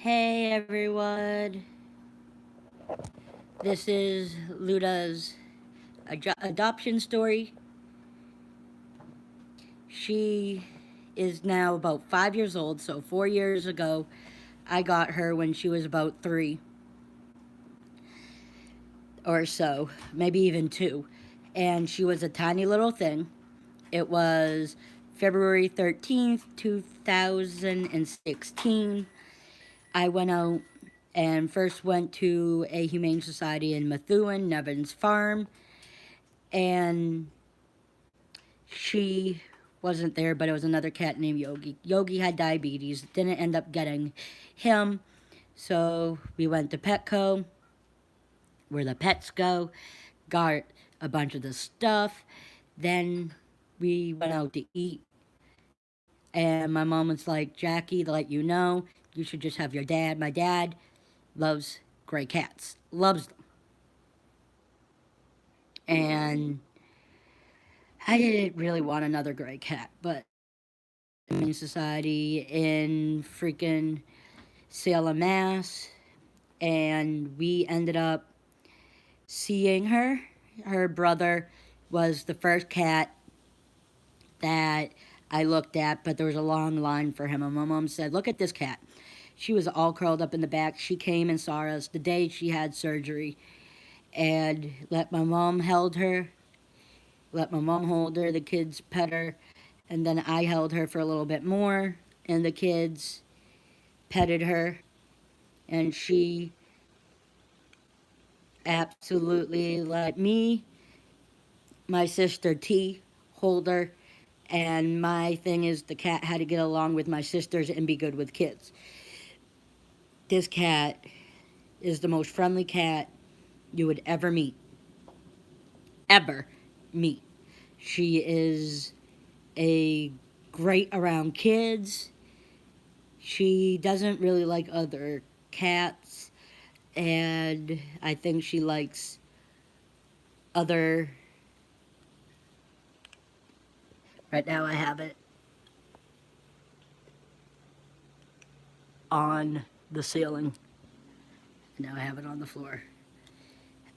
Hey everyone, this is Luna's adoption story. She is now about 5 years old, so 4 years ago, I got her when she was about three or so, maybe even two. And she was a tiny little thing. It was February 13th, 2016. I went out and first went to a humane society in Methuen, Nevin's Farm, and she wasn't there, but it was another cat named Yogi. Yogi had diabetes, didn't end up getting him, so we went to Petco, where the pets go, got a bunch of the stuff. Then we went out to eat, and my mom was like, Jackie, to let you know, you should just have your dad. My dad loves gray cats, loves them. And I didn't really want another gray cat, but Humane Society in freaking Salem, Mass, and we ended up seeing her. Her brother was the first cat that I looked at, but there was a long line for him. And my mom said, look at this cat. She was all curled up in the back. She came and saw us the day she had surgery and let my mom held her, let my mom hold her, the kids pet her, and then I held her for a little bit more, and the kids petted her, and she absolutely let me, my sister T, hold her. And my thing is, the cat had to get along with my sisters and be good with kids. This cat is the most friendly cat you would ever meet. Ever meet. She is a great around kids. She doesn't really like other cats, and I think she likes other. Right now, I have it on the ceiling. Now I have it on the floor.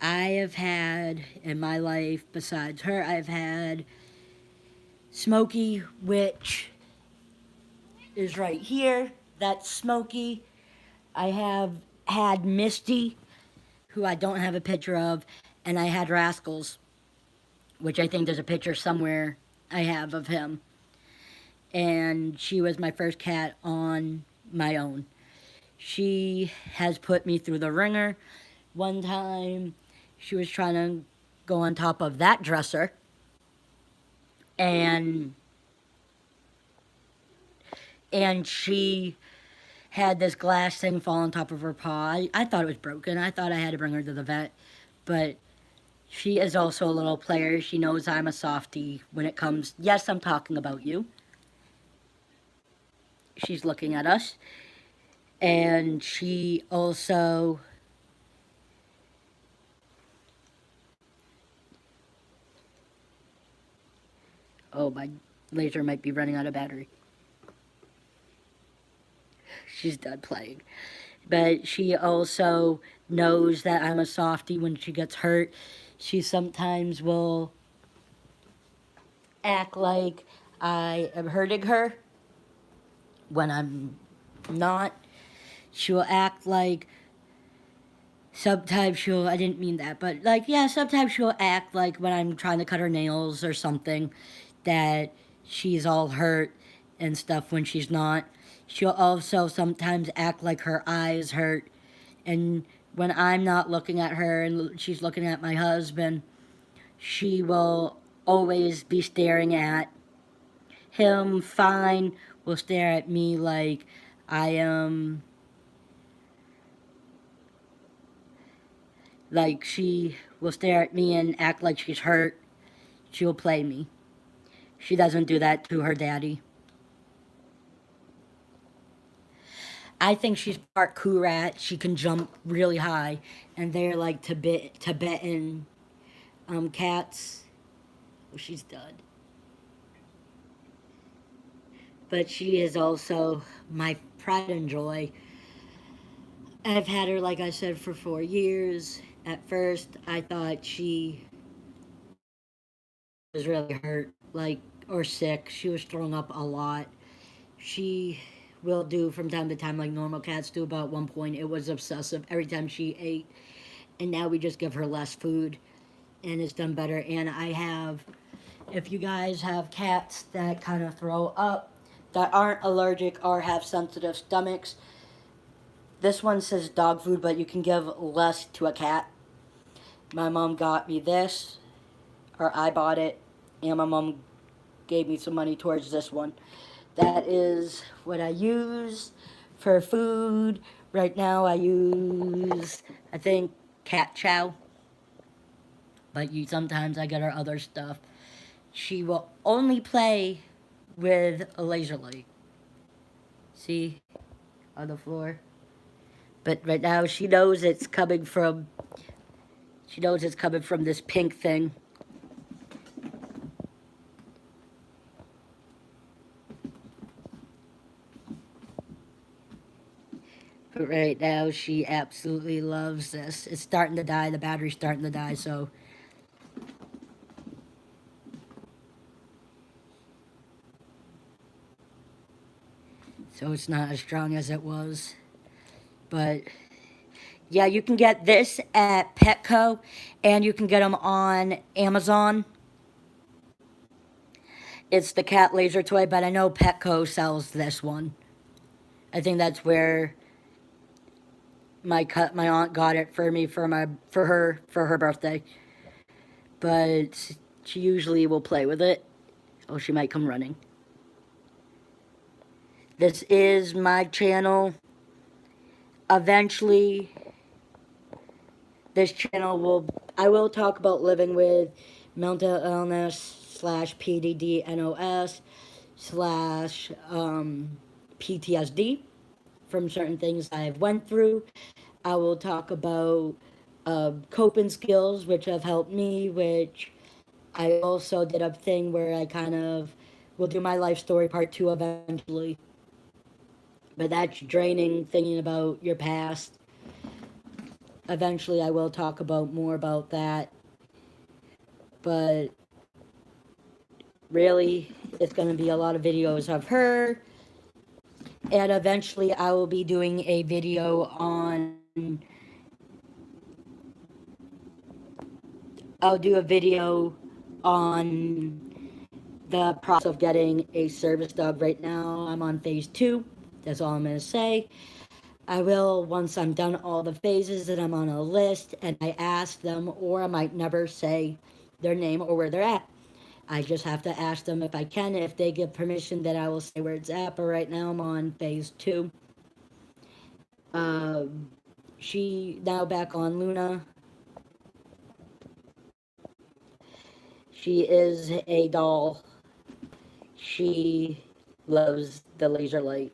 I have had in my life, besides her, I've had Smokey, which is right here. That's Smokey. I have had Misty, who I don't have a picture of, and I had Rascals, which I think there's a picture somewhere I have of him. And she was my first cat on my own. She has put me through the ringer. One time, she was trying to go on top of that dresser, and she had this glass thing fall on top of her paw. I thought it was broken. I thought I had to bring her to the vet, but she is also a little player. She knows I'm a softie when it comes. Yes, I'm talking about you. She's looking at us, and she also. Oh, my laser might be running out of battery. She's done playing. But she also knows that I'm a softie when she gets hurt. She sometimes will act like I am hurting her when I'm not. She'll act like sometimes she'll, I didn't mean that, but like, yeah, sometimes she'll act like when I'm trying to cut her nails or something that she's all hurt and stuff when she's not. She'll also sometimes act like her eyes hurt. And when I'm not looking at her and she's looking at my husband, she will always be staring at him. Fine, will stare at me like I am. Like she will stare at me and act like she's hurt. She'll play me. She doesn't do that to her daddy. I think she's part Kurat. She can jump really high, and they're like Tibetan cats. Oh, she's done. But she is also my pride and joy. I've had her, like I said, for 4 years. At first, I thought she was really hurt, like, or sick. She was throwing up a lot. She will do from time to time, like normal cats do. About one point, it was obsessive every time she ate. And now we just give her less food, and it's done better. And I have, if you guys have cats that kind of throw up, that aren't allergic or have sensitive stomachs, this one says dog food, but you can give less to a cat. My mom got me this, or I bought it, and my mom gave me some money towards this one. That is what I use for food. Right now I use, I think, cat chow, but sometimes I get her other stuff. She will only play with a laser light. See, on the floor. But right now she knows it's coming from this pink thing. But right now she absolutely loves this. It's starting to die, the battery's starting to die, so it's not as strong as it was. But yeah, you can get this at Petco, and you can get them on Amazon. It's the cat laser toy, but I know Petco sells this one. I think that's where my aunt got it for me for her birthday. But she usually will play with it. Oh, she might come running. This is my channel. Eventually, this channel I will talk about living with mental illness slash PDD-NOS slash PTSD from certain things I've went through. I will talk about coping skills, which have helped me, which I also did a thing where I kind of will do my life story part 2 eventually. But that's draining, thinking about your past. Eventually, I will talk about more about that. But really, it's going to be a lot of videos of her. And eventually, I will be doing a video on. I'll do a video on the process of getting a service dog. Right now, I'm on phase 2. That's all I'm going to say. I will, once I'm done all the phases and I'm on a list and I ask them, or I might never say their name or where they're at. I just have to ask them if I can. If they give permission, then I will say where it's at. But right now I'm on phase 2. She now back on Luna. She is a doll. She loves the laser light.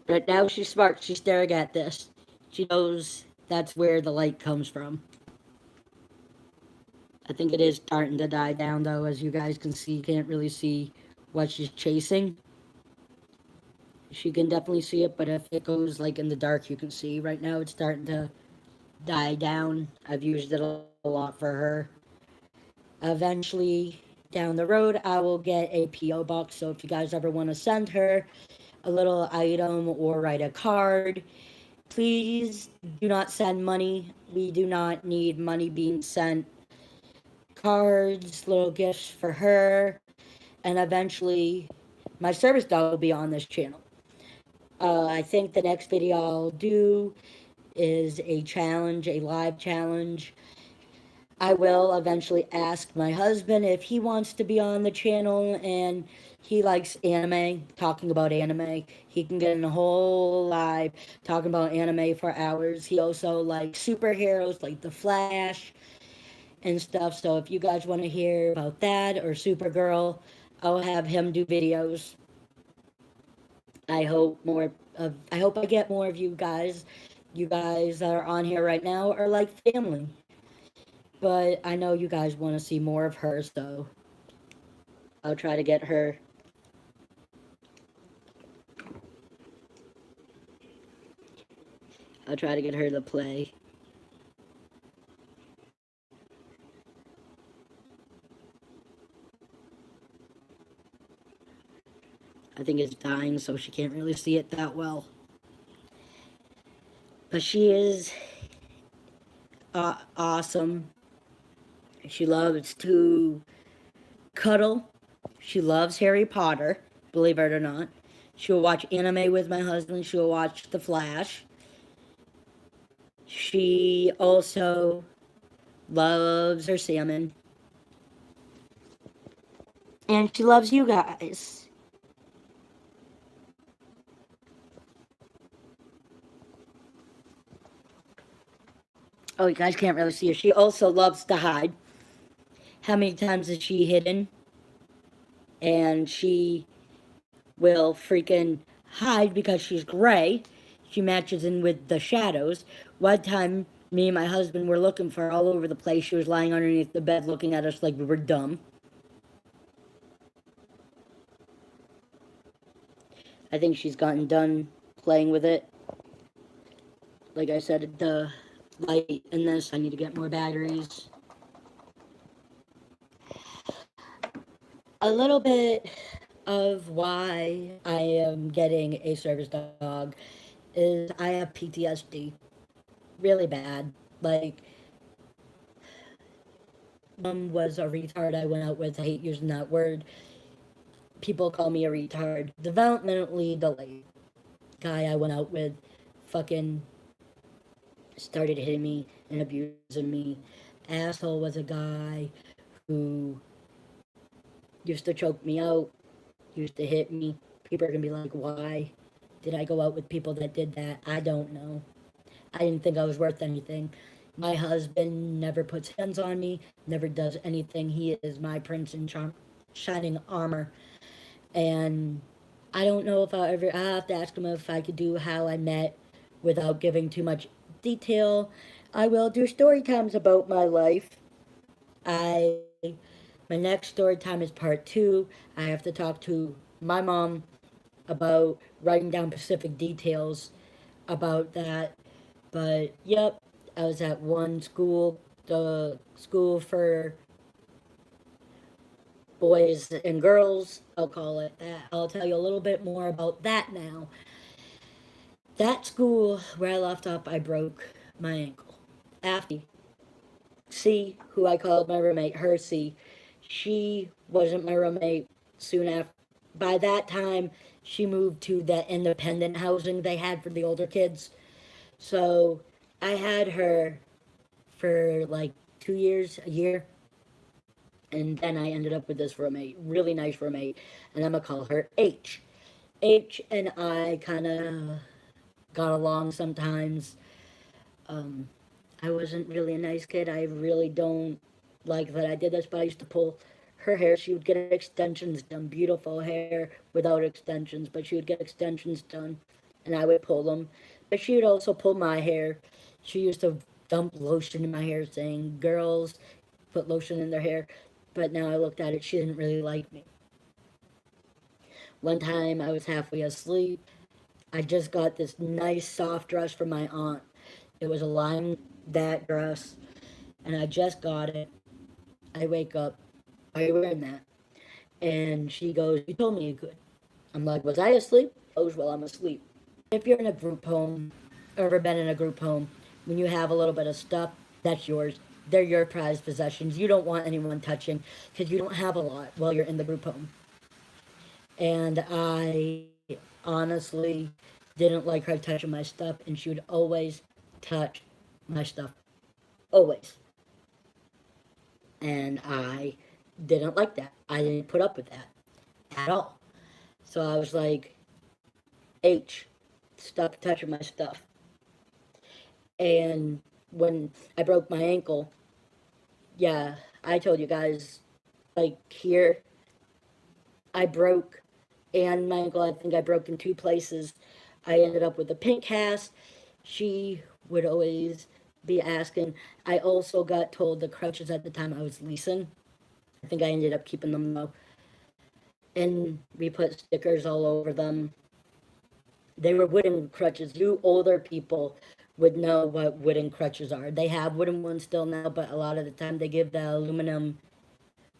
Right now she's smart. She's staring at this. She knows that's where the light comes from. I think it is starting to die down, though, as you guys can see. You can't really see what she's chasing. She can definitely see it, but if it goes, like, in the dark, you can see. Right now, it's starting to die down. I've used it a lot for her. Eventually, down the road, I will get a P.O. box, so if you guys ever want to send her a little item or write a card, please do not send money. We do not need money being sent. Cards, little gifts for her, and eventually my service dog will be on this channel. I think the next video I'll do is a challenge, a live challenge. I will eventually ask my husband if he wants to be on the channel, and he likes anime, talking about anime. He can get in a whole live talking about anime for hours. He also likes superheroes like The Flash and stuff. So if you guys want to hear about that or Supergirl, I'll have him do videos. I hope I get more of you guys. You guys that are on here right now are like family. But I know you guys want to see more of her, so I'll try to get her I'll try to get her to play. I think it's dying, so she can't really see it that well. But she is awesome. She loves to cuddle. She loves Harry Potter, believe it or not. She'll watch anime with my husband. She'll watch The Flash. She also loves her salmon. And she loves you guys. Oh, you guys can't really see her. She also loves to hide. How many times has she hidden? And she will freaking hide because she's gray. She matches in with the shadows. One time, me and my husband were looking for her all over the place. She was lying underneath the bed looking at us like we were dumb. I think she's gotten done playing with it. Like I said, the light in this, I need to get more batteries. A little bit of why I am getting a service dog is I have PTSD really bad. Like, was a retard I went out with. I hate using that word. People call me a retard. Developmentally delayed guy I went out with fucking started hitting me and abusing me. Asshole was a guy who used to choke me out, used to hit me. People are gonna be like, why did I go out with people that did that? I don't know. I didn't think I was worth anything. My husband never puts hands on me, never does anything. He is my prince in shining armor. And I don't know if I have to ask him if I could do how I met without giving too much detail. I will do story times about my life. I My next story time is part 2. I have to talk to my mom about writing down specific details about that. But yep, I was at one school, the school for boys and girls, I'll call it that. I'll tell you a little bit more about that now. That school where I left off, I broke my ankle. After C, who I called my roommate, her C, she wasn't my roommate soon after. By that time, she moved to that independent housing they had for the older kids. So I had her for like 2 years, a year, and then I ended up with this roommate, really nice roommate, and I'm gonna call her H. H and I kind of got along sometimes. Um, I wasn't really a nice kid. I really don't like that I did this, but I used to pull her hair. She would get extensions done, beautiful hair without extensions, but she would get extensions done, and I would pull them. But she would also pull my hair. She used to dump lotion in my hair, saying, girls put lotion in their hair. But now I looked at it, she didn't really like me. One time I was halfway asleep. I just got this nice soft dress from my aunt. It was a lime that dress, and I just got it. I wake up, are you wearing that? And she goes, you told me you could. I'm like, was I asleep? Oh, well, I'm asleep. If you're in a group home, or ever been in a group home, when you have a little bit of stuff, that's yours. They're your prized possessions. You don't want anyone touching because you don't have a lot while you're in the group home. And I honestly didn't like her touching my stuff, and she would always touch my stuff. Always. And I didn't like that. I didn't put up with that at all. So I was like, H, stop touching my stuff. And when I broke my ankle, yeah, I told you guys, like here, I broke, and my ankle, I think I broke in 2 places. I ended up with a pink cast. She would always be asking. I also got told the crutches at the time I was leasing. I think I ended up keeping them though. And we put stickers all over them. They were wooden crutches. You older people would know what wooden crutches are. They have wooden ones still now, but a lot of the time they give the aluminum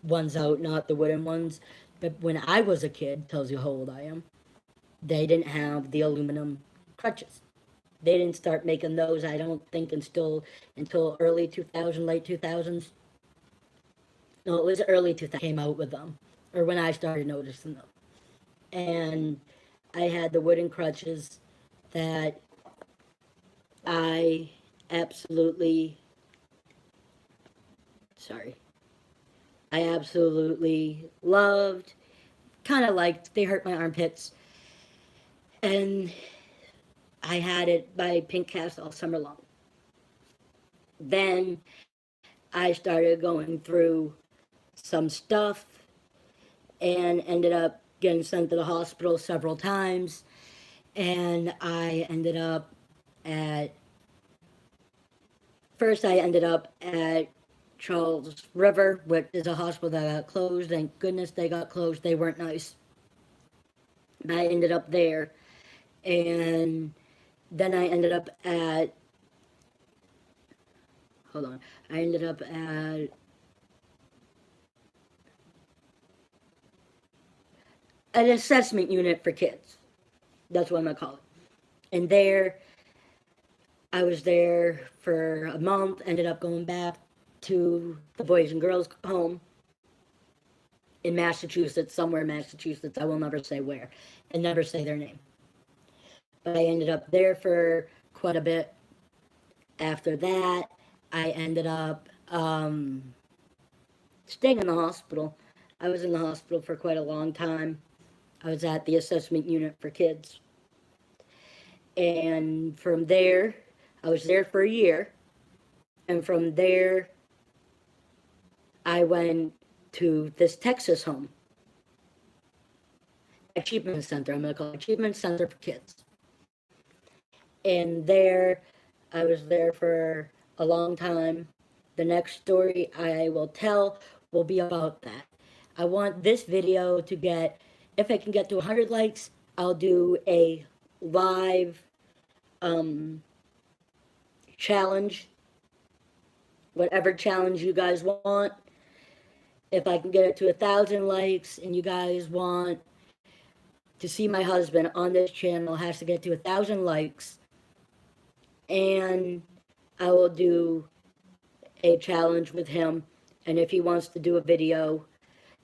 ones out, not the wooden ones. But when I was a kid, tells you how old I am, they didn't have the aluminum crutches. They didn't start making those, I don't think, until early 2000, late 2000s. No, it was early 2000 came out with them, or when I started noticing them. And I had the wooden crutches that I absolutely, sorry, I absolutely loved. Kind of liked, they hurt my armpits. And I had it by pink cast all summer long. Then I started going through some stuff and ended up getting sent to the hospital several times. And I ended up at, first I ended up at Charles River, which is a hospital that got closed. Thank goodness they got closed. They weren't nice. I ended up there. And then I ended up at, hold on, I ended up at an assessment unit for kids. That's what I'm gonna call it. And there, I was there for a month, ended up going back to the boys and girls home in Massachusetts, somewhere in Massachusetts. I will never say where and never say their name. But I ended up there for quite a bit. After that, I ended up staying in the hospital. I was in the hospital for quite a long time. I was at the assessment unit for kids. And from there, I was there for a year. And from there, I went to this Texas home. Achievement Center, I'm going to call it Achievement Center for Kids. And there, I was there for a long time. The next story I will tell will be about that. I want this video to get, if I can get to 100 likes, I'll do a live challenge, whatever challenge you guys want. If I can get it to 1,000 likes and you guys want to see my husband on this channel, has to get to 1,000 likes, and I will do a challenge with him, and if he wants to do a video.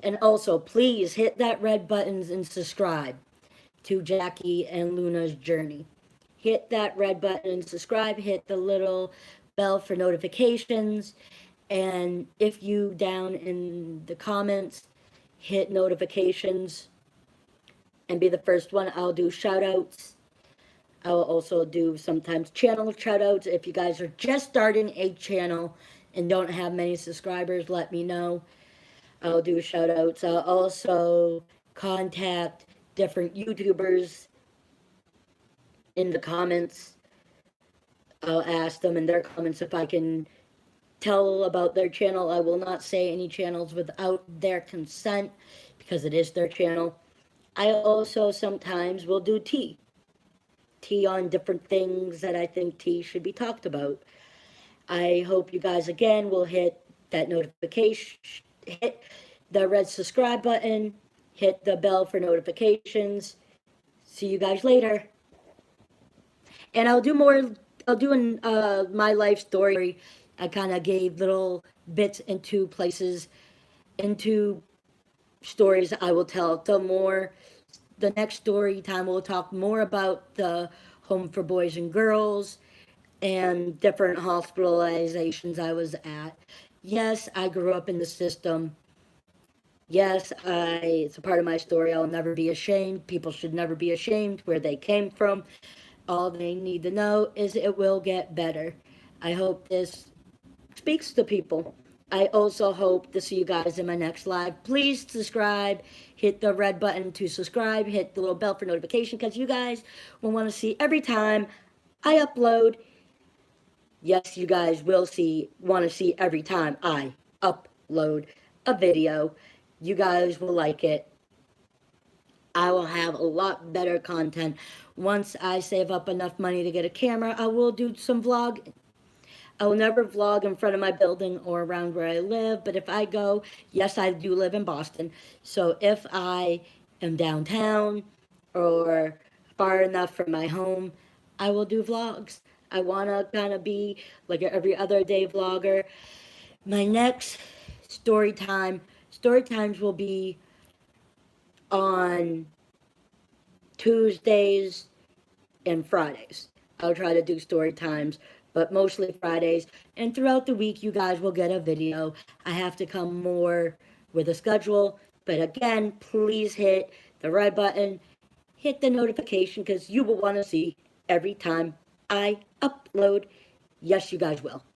And also, please hit that red buttons and subscribe to Jackie and Luna's journey. Hit that red button and subscribe, hit the little bell for notifications, and if you down in the comments hit notifications and be the first one, I'll do shout outs. I will also do sometimes channel shout outs. If you guys are just starting a channel and don't have many subscribers, let me know. I'll do shout outs. I'll also contact different YouTubers in the comments. I'll ask them in their comments if I can tell about their channel. I will not say any channels without their consent because it is their channel. I also sometimes will do tea on different things that I think tea should be talked about. I hope you guys again will hit that notification, hit the red subscribe button, hit the bell for notifications. See you guys later. And I'll do more, I'll do in my life story. I kind of gave little bits into places, into stories I will tell. The next story time we'll talk more about the home for boys and girls and different hospitalizations I was at. Yes, I grew up in the system. Yes, it's a part of my story. I'll never be ashamed. People should never be ashamed where they came from. All they need to know is it will get better. I hope this speaks to people. I also hope to see you guys in my next live. Please subscribe, hit the red button to subscribe, hit the little bell for notification, because you guys will want to see every time I upload. Yes, you guys will want to see every time I upload a video. You guys will like it. I will have a lot better content. Once I save up enough money to get a camera, I will do some vlog. I will never vlog in front of my building or around where I live, but if I go, yes, I do live in Boston. So if I am downtown or far enough from my home, I will do vlogs. I want to kind of be like an every other day vlogger. My next story times will be on Tuesdays and Fridays. I'll try to do story times, but mostly Fridays. And throughout the week, you guys will get a video. I have to come more with a schedule. But again, please hit the red button, hit the notification, because you will want to see every time I upload. Yes, you guys will.